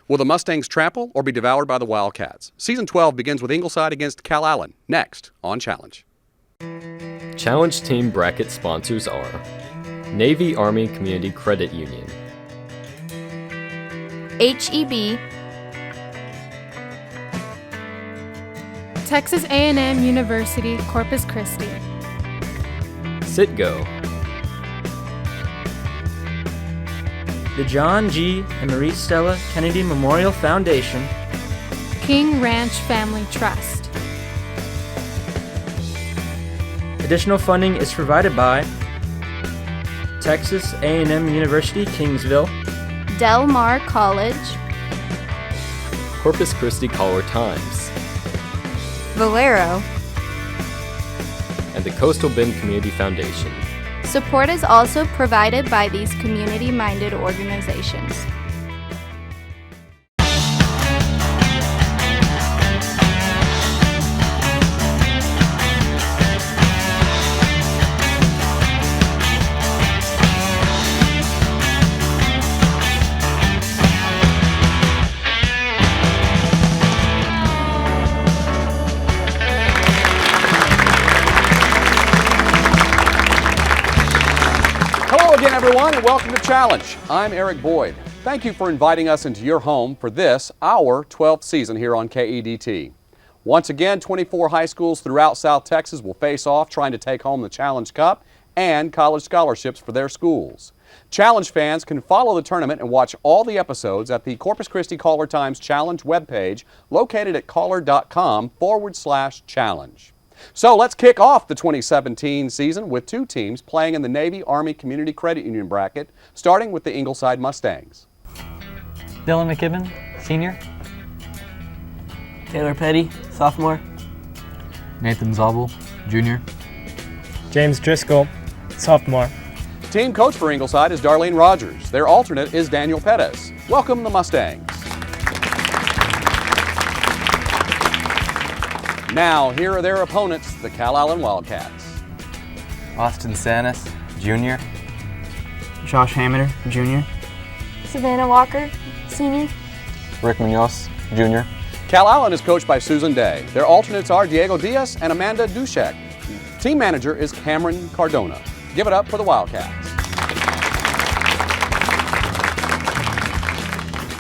Will the Mustangs trample or be devoured by the Wildcats? Season 12 begins with Ingleside against Calallen, next on Challenge. Challenge Team bracket sponsors are Navy Army Community Credit Union, HEB, Texas A&M University, Corpus Christi, Citgo, the John G. and Marie Stella Kennedy Memorial Foundation, King Ranch Family Trust. Additional funding is provided by Texas A&M University, Kingsville, Del Mar College, Corpus Christi Caller.com, Valero. and the Coastal Bend Community Foundation. Support is also provided by these community-minded organizations. Again, everyone, and welcome to Challenge. I'm Eric Boyd. Thank you for inviting us into your home for this, our 12th season here on KEDT. Once again, 24 high schools throughout South Texas will face off trying to take home the Challenge Cup and college scholarships for their schools. Challenge fans can follow the tournament and watch all the episodes at the Corpus Christi Caller.com Challenge webpage located at Caller.com/challenge. So let's kick off the 2017 season with two teams playing in the Navy Army Community Credit Union bracket, starting with the Ingleside Mustangs. Dylan McKibben, senior. Taylor Petty, sophomore. Nathan Zabel, junior. James Driscoll, sophomore. Team coach for Ingleside is Darlene Rogers. Their alternate is Daniel Pettis. Welcome the Mustangs. Now, here are their opponents, the Calallen Wildcats. Austin Sanis, junior. Josh Hammer, junior. Savannah Walker, senior. Rick Munoz, junior. Calallen is coached by Susan Day. Their alternates are Diego Diaz and Amanda Dushek. Team manager is Cameron Cardona. Give it up for the Wildcats.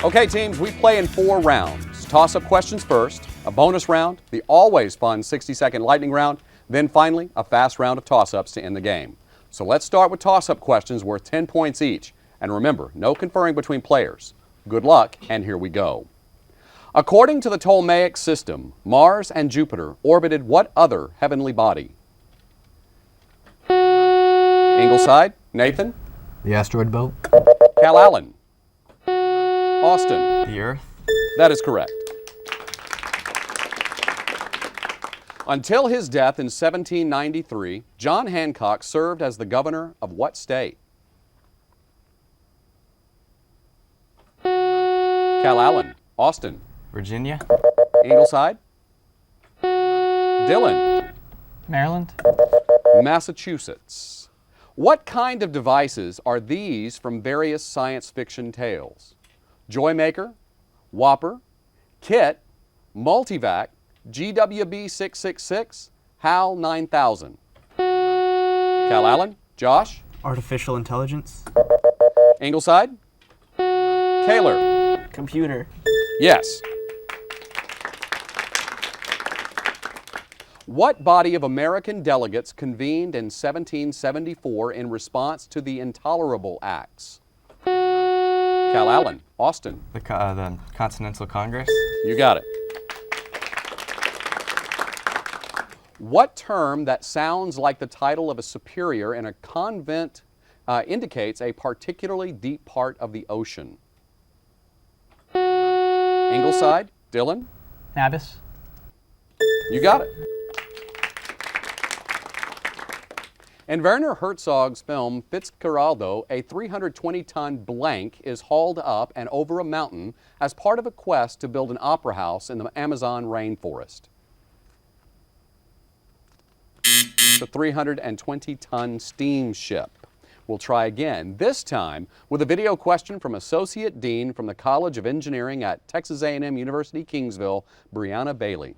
Okay, teams, we play in 4 rounds. Toss-up questions first, a bonus round, the always fun 60-second lightning round, then finally a fast round of toss-ups to end the game. So let's start with toss-up questions worth 10 points each. And remember, no conferring between players. Good luck, and here we go. According to the Ptolemaic system, Mars and Jupiter orbited what other heavenly body? Ingleside, Nathan? The asteroid belt. Calallen? Austin? The Earth. That is correct. Until his death in 1793, John Hancock served as the governor of what state? Calallen. Austin. Virginia. Ingleside. Dylan. Maryland. Massachusetts. What kind of devices are these from various science fiction tales? Joymaker, Whopper, Kit, Multivac, GWB 666, HAL 9000. Calallen, Josh. Artificial intelligence. Ingleside. Kaler. Computer. Yes. What body of American delegates convened in 1774 in response to the Intolerable Acts? Calallen. Austin. The Continental Congress. You got it. What term that sounds like the title of a superior in a convent indicates a particularly deep part of the ocean? Ingleside. Dylan. Abyss. You got it. In Werner Herzog's film Fitzcarraldo, a 320-ton blank is hauled up and over a mountain as part of a quest to build an opera house in the Amazon rainforest. The 320-ton steamship. We'll try again, this time with a video question from Associate Dean from the College of Engineering at Texas A&M University, Kingsville, Brianna Bailey.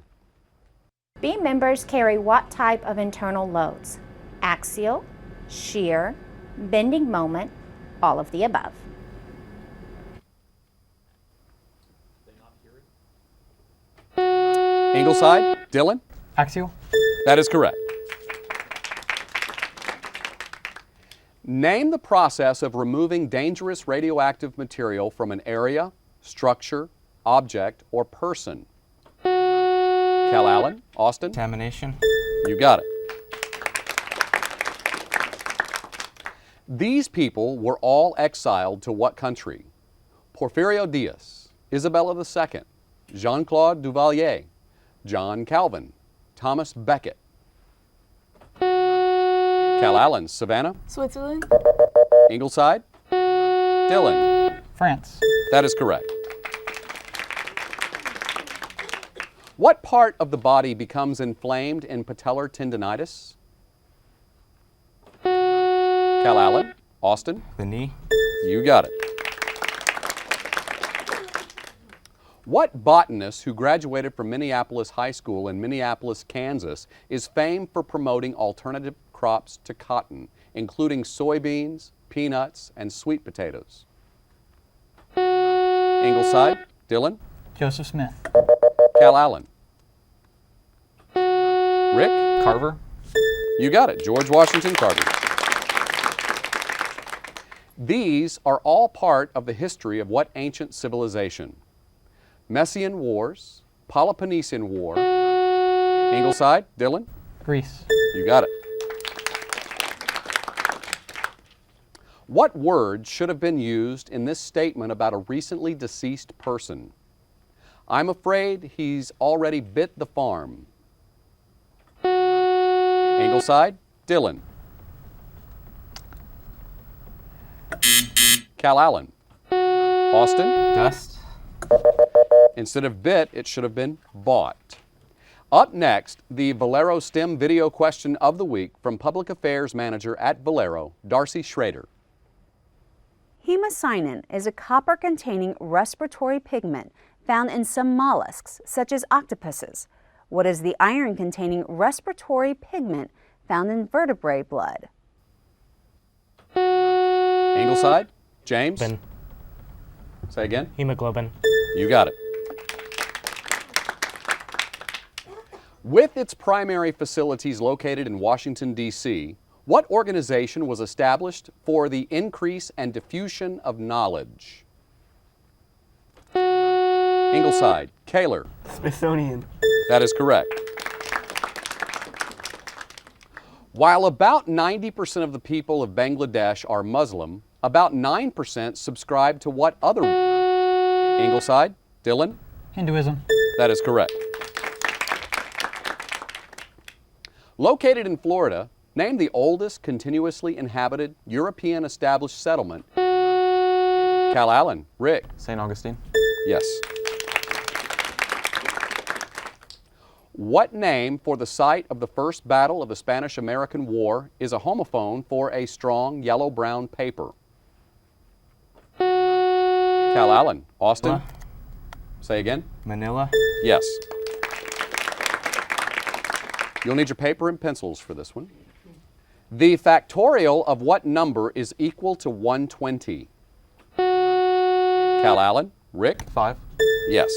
Beam members carry what type of internal loads? Axial, shear, bending moment, all of the above. Ingleside, Dylan? Axial. That is correct. Name the process of removing dangerous radioactive material from an area, structure, object, or person. Calallen, Austin? Contamination. You got it. These people were all exiled to what country? Porfirio Diaz, Isabella II, Jean-Claude Duvalier, John Calvin, Thomas Becket. Calallen, Savannah? Switzerland. Ingleside? Dylan? France. That is correct. What part of the body becomes inflamed in patellar tendinitis? Calallen, Austin? The knee. You got it. What botanist who graduated from Minneapolis High School in Minneapolis, Kansas, is famed for promoting alternative crops to cotton, including soybeans, peanuts, and sweet potatoes? Ingleside, Dylan? Joseph Smith. Calallen? Rick? Carver. You got it, George Washington Carver. These are all part of the history of what ancient civilization? Messian Wars, Peloponnesian War. Ingleside, Dylan? Greece. You got it. What word should have been used in this statement about a recently deceased person? I'm afraid he's already bit the farm. Ingleside, Dylan? Calallen? Austin? Dust. Instead of bit, it should have been bought. Up next, the Valero STEM video question of the week from Public Affairs Manager at Valero, Darcy Schrader. Hemocyanin is a copper-containing respiratory pigment found in some mollusks, such as octopuses. What is the iron-containing respiratory pigment found in vertebrate blood? Ingleside? James? Hemoglobin. Say again? Hemoglobin. You got it. With its primary facilities located in Washington, D.C., what organization was established for the increase and diffusion of knowledge? Ingleside, Kaler. Smithsonian. That is correct. While about 90% of the people of Bangladesh are Muslim, about 9% subscribe to what other? Ingleside, Dylan? Hinduism. That is correct. Located in Florida, name the oldest continuously inhabited European established settlement. Calallen, Rick? St. Augustine. Yes. What name for the site of the first battle of the Spanish-American War is a homophone for a strong yellow-brown paper? Calallen, Austin? Manila. Say again? Manila. Yes. You'll need your paper and pencils for this one. The factorial of what number is equal to 120? Calallen, Rick? 5. Yes.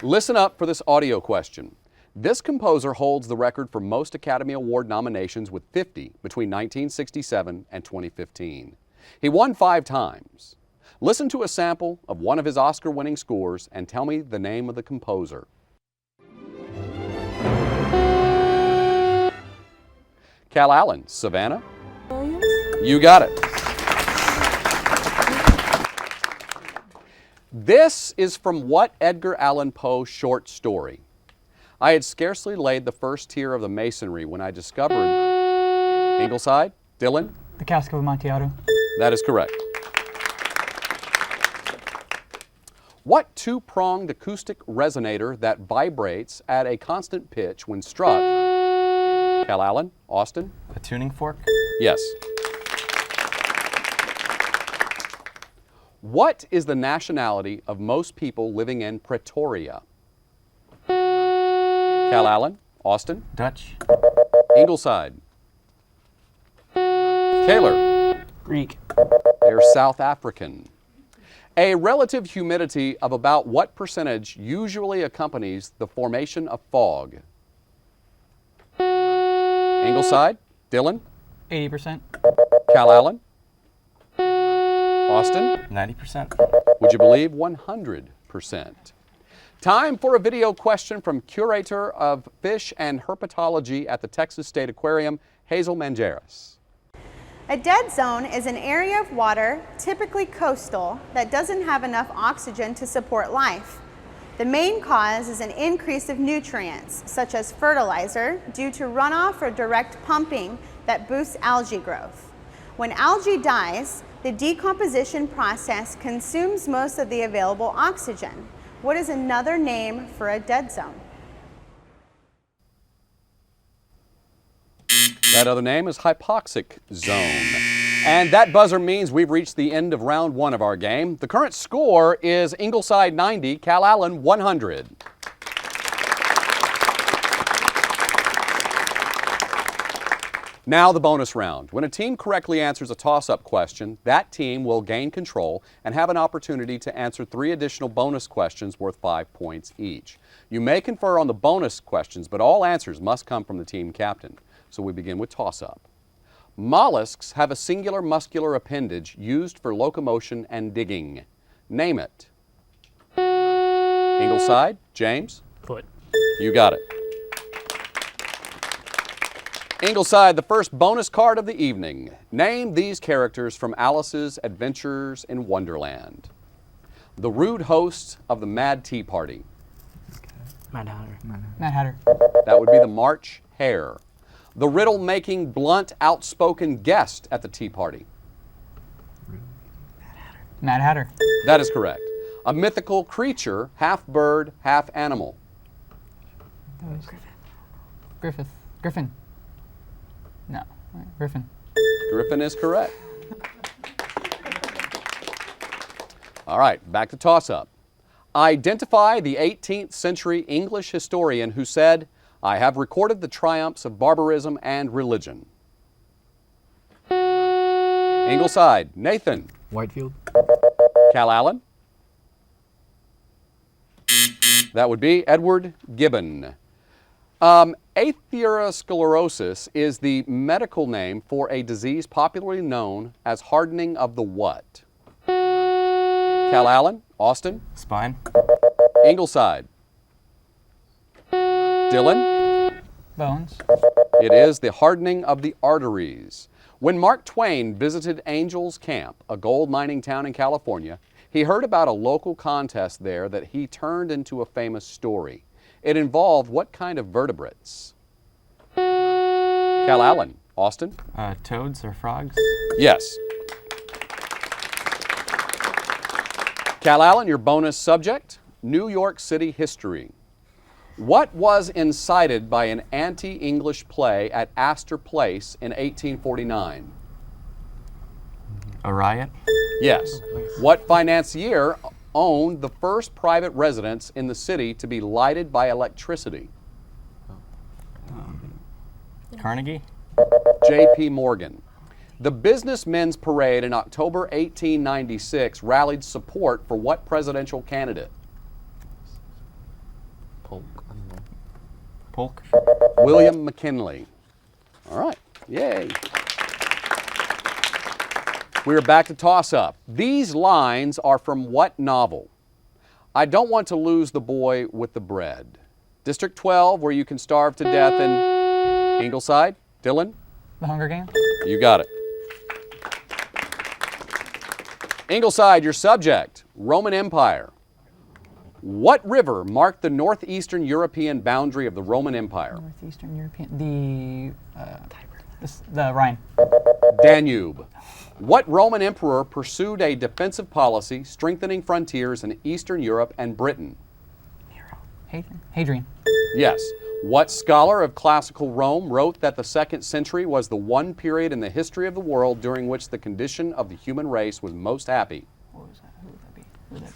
Listen up for this audio question. This composer holds the record for most Academy Award nominations with 50 between 1967 and 2015. He won 5 times. Listen to a sample of one of his Oscar-winning scores and tell me the name of the composer. Calallen, Savannah? Williams. You got it. This is from what Edgar Allan Poe short story? I had scarcely laid the first tier of the masonry when I discovered... Ingleside? Dylan? The Cask of Amontillado. That is correct. What two-pronged acoustic resonator that vibrates at a constant pitch when struck? Calallen, Austin? A tuning fork? Yes. What is the nationality of most people living in Pretoria? Calallen, Austin? Dutch? Ingleside? Caller? Greek? They're South African. A relative humidity of about what percentage usually accompanies the formation of fog? Ingleside? Dylan? 80%. Calallen? Austin? 90%. Would you believe 100%? Time for a video question from Curator of Fish and Herpetology at the Texas State Aquarium, Hazel Mangeras. A dead zone is an area of water, typically coastal, that doesn't have enough oxygen to support life. The main cause is an increase of nutrients, such as fertilizer, due to runoff or direct pumping that boosts algae growth. When algae dies, the decomposition process consumes most of the available oxygen. What is another name for a dead zone? That other name is hypoxic zone. And that buzzer means we've reached the end of round one of our game. The current score is Ingleside 90, Calallen 100. Now the bonus round. When a team correctly answers a toss-up question, that team will gain control and have an opportunity to answer 3 additional bonus questions worth 5 points each. You may confer on the bonus questions, but all answers must come from the team captain. So we begin with toss-up. Mollusks have a singular muscular appendage used for locomotion and digging. Name it. Ingleside, James? Foot. You got it. Ingleside, the first bonus card of the evening. Name these characters from Alice's Adventures in Wonderland. The rude host of the Mad Tea Party. Mad Hatter. Mad Hatter. That would be the March Hare. The riddle-making, blunt, outspoken guest at the tea party. Mad Hatter. That is correct. A mythical creature, half bird, half animal. Griffin. No, Griffin. Griffin is correct. All right, back to toss-up. Identify the 18th century English historian who said, "I have recorded the triumphs of barbarism and religion." Ingleside, Nathan. Whitefield. Calallen. That would be Edward Gibbon. Atherosclerosis is the medical name for a disease popularly known as hardening of the what? Calallen, Austin. Spine. Ingleside. Dylan. Bones. It is the hardening of the arteries. When Mark Twain visited Angels Camp, a gold mining town in California, he heard about a local contest there that he turned into a famous story. It involved what kind of vertebrates? Calallen, Austin. Toads or frogs? Yes. Calallen, your bonus subject, New York City history. What was incited by an anti-English play at Astor Place in 1849? A riot? Yes. What financier owned the first private residence in the city to be lighted by electricity? Carnegie? J.P. Morgan. The Businessmen's Parade in October 1896 rallied support for what presidential candidate? Polk? William McKinley. All right. Yay. We are back to toss-up. These lines are from what novel? I don't want to lose the boy with the bread. District 12, where you can starve to death in Ingleside. Dylan? The Hunger Games. You got it. Ingleside, your subject, Roman Empire. What river marked the northeastern European boundary of the Roman Empire? Northeastern European. The Rhine. Danube. What Roman emperor pursued a defensive policy, strengthening frontiers in Eastern Europe and Britain? Hadrian. Yes. What scholar of classical Rome wrote that the 2nd century was the one period in the history of the world during which the condition of the human race was most happy? What was that? Who would that be? Who would that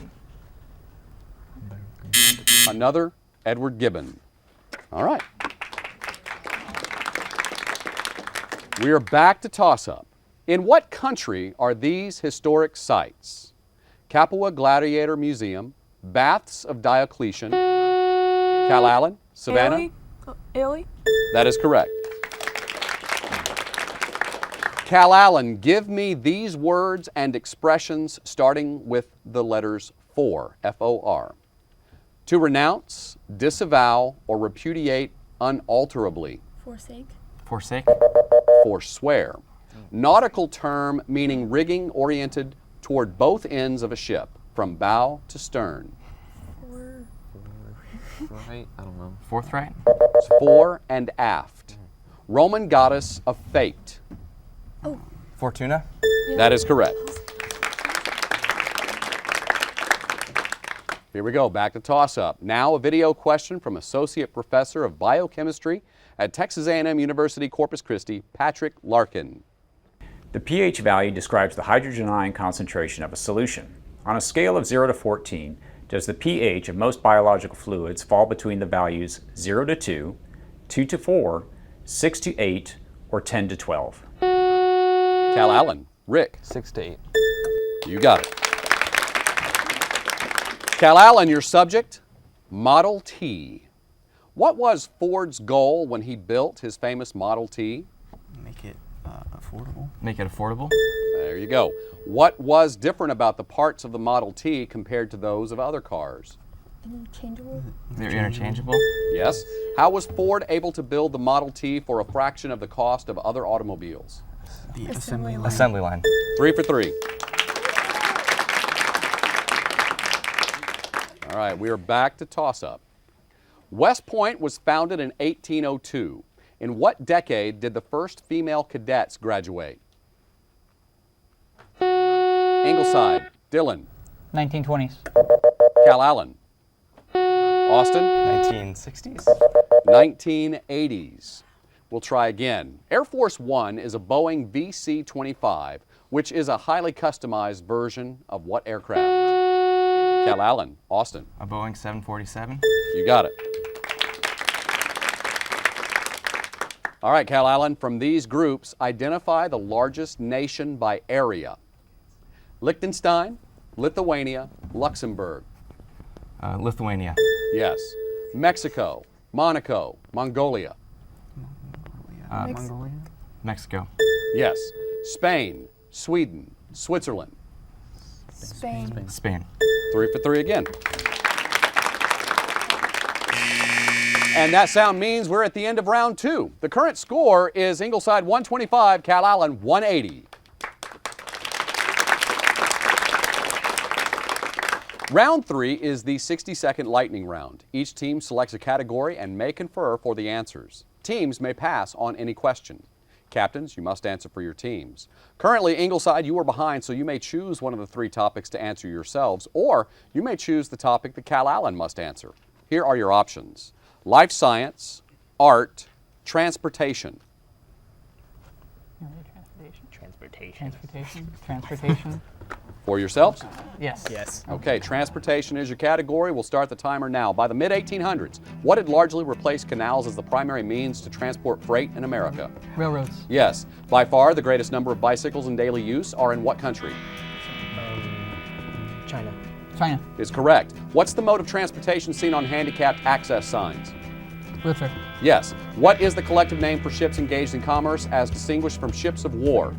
be? Another Edward Gibbon. All right. We are back to toss-up. In what country are these historic sites? Capua Gladiator Museum, Baths of Diocletian, Calallen, Savannah? Italy? That is correct. Calallen, give me these words and expressions starting with the letters for, F-O-R. To renounce, disavow, or repudiate unalterably. Forsake? Forsake? Forswear. Nautical term meaning rigging oriented toward both ends of a ship, from bow to stern. Right? I don't know. Forthright? It's fore and aft. Roman goddess of fate. Oh. Fortuna? That is correct. Here we go, back to toss-up. Now a video question from Associate Professor of Biochemistry at Texas A&M University Corpus Christi, Patrick Larkin. The pH value describes the hydrogen ion concentration of a solution. On a scale of 0 to 14, does the pH of most biological fluids fall between the values 0 to 2, 2 to 4, 6 to 8, or 10 to 12? Calallen. Rick. 6 to 8. You got it. Calallen, your subject, Model T. What was Ford's goal when he built his famous Model T? Make it affordable. Make it affordable? There you go. What was different about the parts of the Model T compared to those of other cars? Interchangeable? They're interchangeable? Yes. How was Ford able to build the Model T for a fraction of the cost of other automobiles? The assembly line. Assembly line. 3 for 3. All right, we are back to toss-up. West Point was founded in 1802. In what decade did the first female cadets graduate? Ingleside. Dylan. 1920s. Calallen. Austin. 1960s. 1980s. We'll try again. Air Force One is a Boeing VC-25, which is a highly customized version of what aircraft? Calallen. Austin. A Boeing 747. You got it. All right, Calallen, from these groups, identify the largest nation by area. Liechtenstein, Lithuania, Luxembourg. Lithuania. Yes. Mexico, Monaco, Mongolia. Mongolia? Mexico. Yes. Spain, Sweden, Switzerland. Spain. Spain. 3 for 3 again. And that sound means we're at the end of round 2. The current score is Ingleside 125, Calallen 180. Round 3 is the 60-second lightning round. Each team selects a category and may confer for the answers. Teams may pass on any question. Captains, you must answer for your teams. Currently, Ingleside, you are behind, so you may choose one of the 3 topics to answer yourselves, or you may choose the topic that Calallen must answer. Here are your options: life science, art, transportation. Transportation. For yourselves? Yes. Yes. Okay, transportation is your category. We'll start the timer now. By the mid-1800s, what had largely replaced canals as the primary means to transport freight in America? Railroads. Yes. By far, the greatest number of bicycles in daily use are in what country? China. China. Is correct. What's the mode of transportation seen on handicapped access signs? Wheelchair. Yes. What is the collective name for ships engaged in commerce as distinguished from ships of war?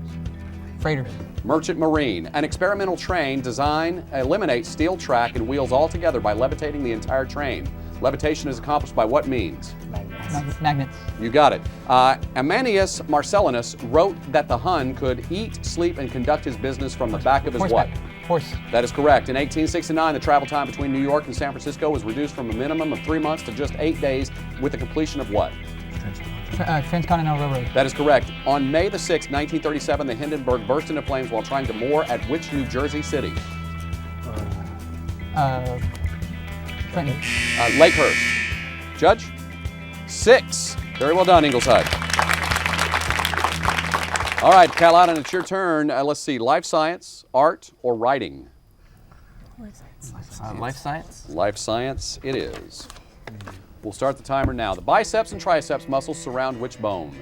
Freighters. Merchant marine. An experimental train design eliminates steel track and wheels altogether by levitating the entire train. Levitation is accomplished by what means? Magnets. You got it. Ammianus Marcellinus wrote that the Hun could eat, sleep, and conduct his business from the back of his what? Horse. That is correct. In 1869, the travel time between New York and San Francisco was reduced from a minimum of 3 months to just 8 days with the completion of what? Transcontinental Railroad. That is correct. On May the 6th, 1937, the Hindenburg burst into flames while trying to moor at which New Jersey city? Trenton. Lakehurst. Judge? 6. Very well done, Ingleside. All right, Calallen, it's your turn. Let's see, life science, art, or writing? Life science. Life science it is. We'll start the timer now. The biceps and triceps muscles surround which bone?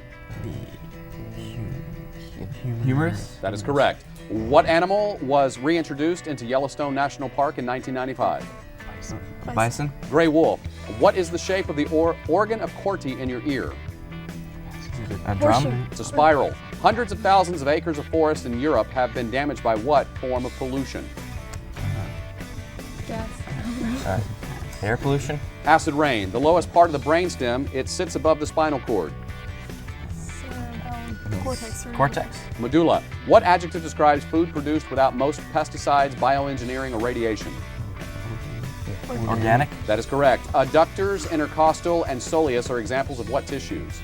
Humerus. That is correct. What animal was reintroduced into Yellowstone National Park in 1995? Bison. Gray wolf. What is the shape of the organ of Corti in your ear? A drum. It's a spiral. Hundreds of thousands of acres of forest in Europe have been damaged by what form of pollution? Gas. Air pollution. Acid rain. The lowest part of the brainstem, it sits above the spinal cord. Cortex. Cortex. Medulla. What adjective describes food produced without most pesticides, bioengineering, or radiation? Organic. That is correct. Adductors, intercostal, and soleus are examples of what tissues?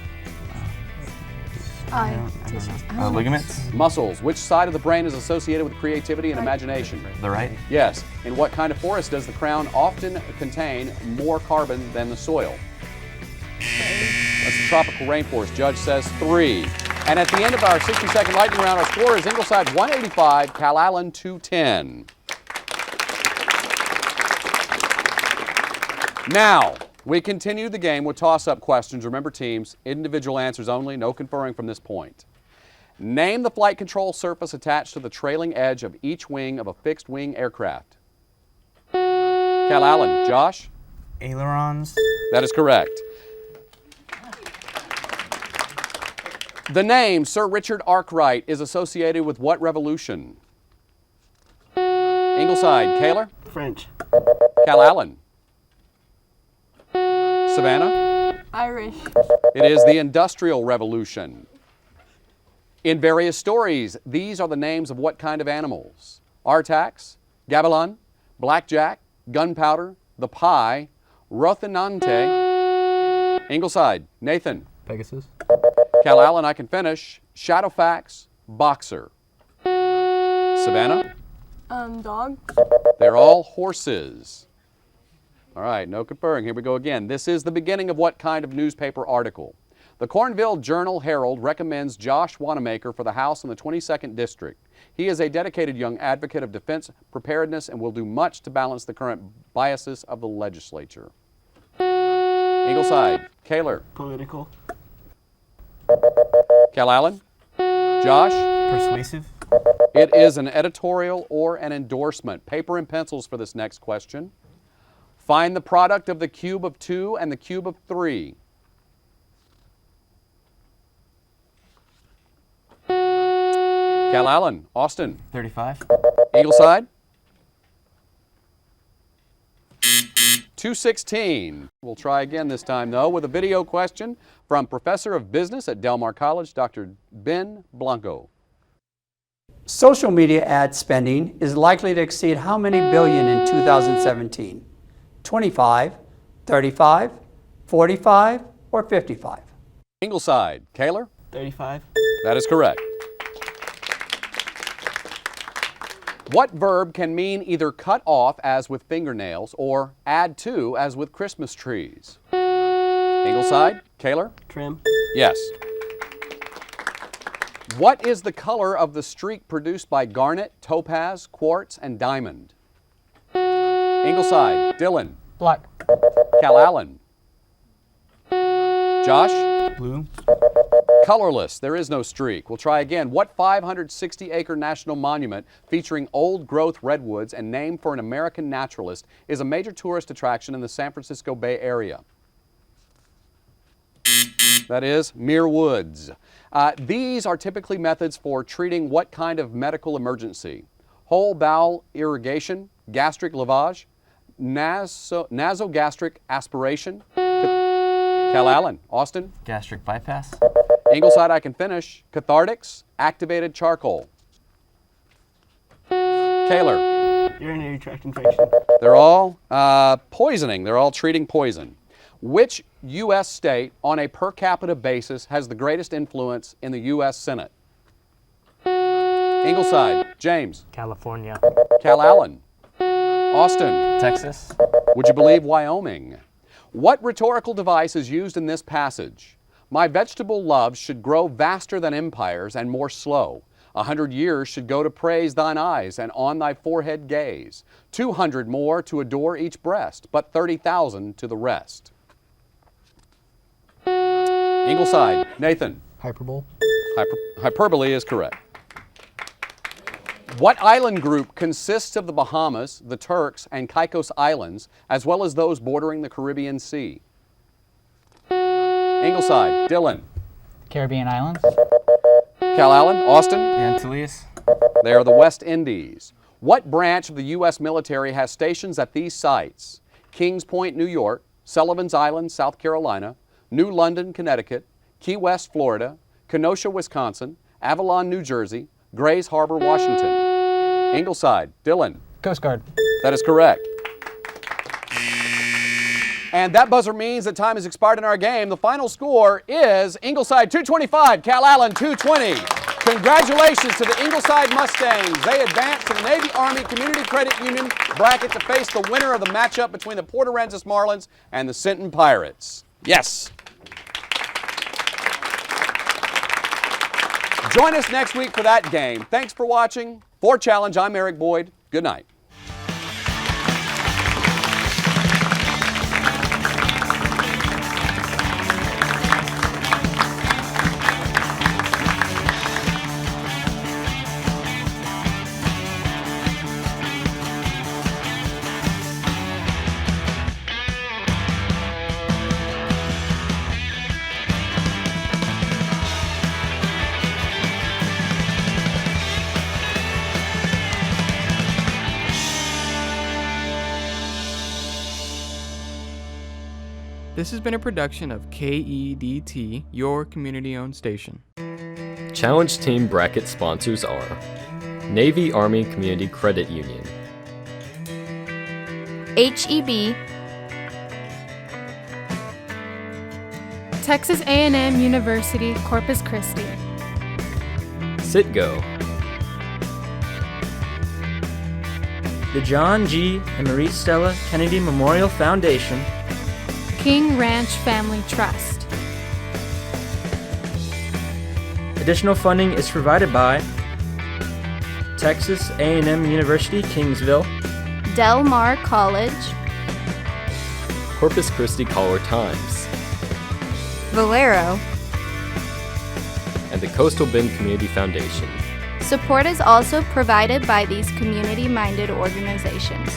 Ligaments. Muscles. Which side of the brain is associated with creativity and imagination? The right. Yes. In what kind of forest does the crown often contain more carbon than the soil? That's the tropical rainforest. Judge says 3. And at the end of our 60-second lightning round, our score is Ingleside 185, Calallen 210. Now, we continue the game with toss-up questions. Remember, teams, individual answers only, no conferring from this point. Name the flight control surface attached to the trailing edge of each wing of a fixed-wing aircraft. Calallen. Josh? Ailerons. That is correct. The name Sir Richard Arkwright is associated with what revolution? Ingleside. Kaler? French. Calallen. Savannah? Irish. It is the Industrial Revolution. In various stories, these are the names of what kind of animals? Artax, Gavilan, Blackjack, Gunpowder, the Pie, Rothinante. Ingleside. Nathan? Pegasus. Calallen, I can finish. Shadowfax, Boxer. Savannah? Dog. They're all horses. All right, no conferring. Here we go again. This is the beginning of what kind of newspaper article? The Cornville Journal-Herald recommends Josh Wanamaker for the House in the 22nd District. He is a dedicated young advocate of defense preparedness and will do much to balance the current biases of the legislature. Ingleside. Kaler. Political. Calallen. Josh. Persuasive. It is an editorial or an endorsement. Paper and pencils for this next question. Find the product of the cube of 2 and the cube of 3. Calallen. Austin. 35. Ingleside. 216. We'll try again this time, though, with a video question from Professor of Business at Del Mar College, Dr. Ben Blanco. Social media ad spending is likely to exceed how many billion in 2017? 25, 35, 45, or 55? Ingleside. Kaler? 35. That is correct. What verb can mean either cut off, as with fingernails, or add to, as with Christmas trees? Ingleside. Kaler? Trim. Yes. What is the color of the streak produced by garnet, topaz, quartz, and diamond? Ingleside. Dylan. Black. Calallen. Josh? Blue. Colorless. There is no streak. We'll try again. What 560-acre national monument featuring old-growth redwoods and named for an American naturalist is a major tourist attraction in the San Francisco Bay Area? That is Muir Woods. These are typically methods for treating what kind of medical emergency? Whole bowel irrigation, gastric lavage, nasogastric aspiration. Calallen. Austin. Gastric bypass. Ingleside, I can finish. Cathartics, activated charcoal. Kaler. Urinary tract infection. They're all poisoning. They're all treating poison. Which U.S. state, on a per capita basis, has the greatest influence in the U.S. Senate? Ingleside. James. California. Calallen. Austin. Texas. Would you believe Wyoming? What rhetorical device is used in this passage? My vegetable love should grow vaster than empires and more slow. 100 years should go to praise thine eyes and on thy forehead gaze. 200 more to adore each breast, but 30,000 to the rest. Ingleside, Nathan. Hyperbole. Hyperbole is correct. What island group consists of the Bahamas, the Turks, and Caicos Islands, as well as those bordering the Caribbean Sea? Ingleside, Dylan. Caribbean islands. Calallen, Austin. The Antilles. They are the West Indies. What branch of the U.S. military has stations at these sites? Kings Point, New York, Sullivan's Island, South Carolina, New London, Connecticut, Key West, Florida, Kenosha, Wisconsin, Avalon, New Jersey, Grays Harbor, Washington. Ingleside, Dylan. Coast Guard. That is correct. And that buzzer means that time has expired in our game. The final score is Ingleside 225, Calallen 220. Congratulations to the Ingleside Mustangs. They advance to the Navy Army Community Credit Union bracket to face the winner of the matchup between the Port Aransas Marlins and the Sinton Pirates. Yes. Join us next week for that game. Thanks for watching. For Challenge, I'm Eric Boyd. Good night. This has been a production of KEDT, your community-owned station. Challenge Team bracket sponsors are Navy Army Community Credit Union, HEB, Texas A&M University, Corpus Christi, Citgo, the John G. and Marie Stella Kennedy Memorial Foundation, King Ranch Family Trust. Additional funding is provided by Texas A&M University, Kingsville, Del Mar College, Corpus Christi Caller-Times, Valero. and the Coastal Bend Community Foundation. Support is also provided by these community-minded organizations.